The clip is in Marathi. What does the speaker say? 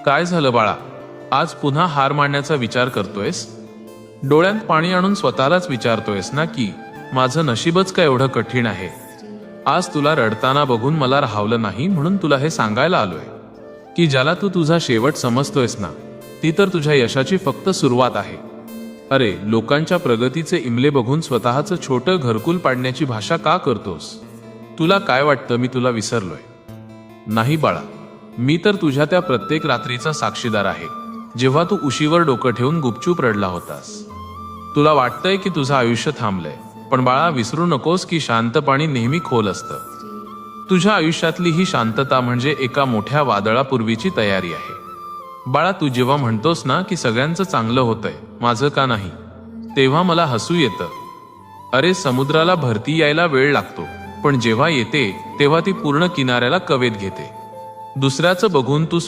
काय झालं बाळा? आज पुन्हा हार मानण्याचा विचार करतोयस? डोळ्यात पाणी आणून स्वतःलाच विचारतोयस ना की माझं नशीबच का एवढं कठीण आहे? आज तुला रडताना बघून मला राहावलं नाही, म्हणून तुला हे सांगायला आलोय की ज्याला तू तुझा शेवट समजतोयस ना, ती तर तुझ्या यशाची फक्त सुरुवात आहे. अरे, लोकांच्या प्रगतीचे इमले बघून स्वतःचं छोटं घरकुल पाडण्याची भाषा का करतोस? तुला काय वाटतं मी तुला विसरलोय? नाही बाळा, मी तर तुझ्या त्या प्रत्येक रात्रीचा साक्षीदार आहे, जेव्हा तू उशीवर डोकं ठेवून गुपचूप रडला होतास. तुला वाटतंय की तुझं आयुष्य थांबलंय, पण बाळा विसरू नकोस की शांत पाणी नेहमी खोल असतं. तुझ्या आयुष्यातली ही शांतता म्हणजे एका मोठ्या वादळापूर्वीची तयारी आहे. बाळा, तू जेव्हा म्हणतोस ना की सगळ्यांचं चांगलं होतंय, माझं का नाही, तेव्हा मला हसू येतं. अरे, समुद्राला भरती यायला वेळ लागतो, पण जेव्हा येते तेव्हा ती पूर्ण किनाऱ्याला कवेत घेते. दुसऱ्याचं बघून तू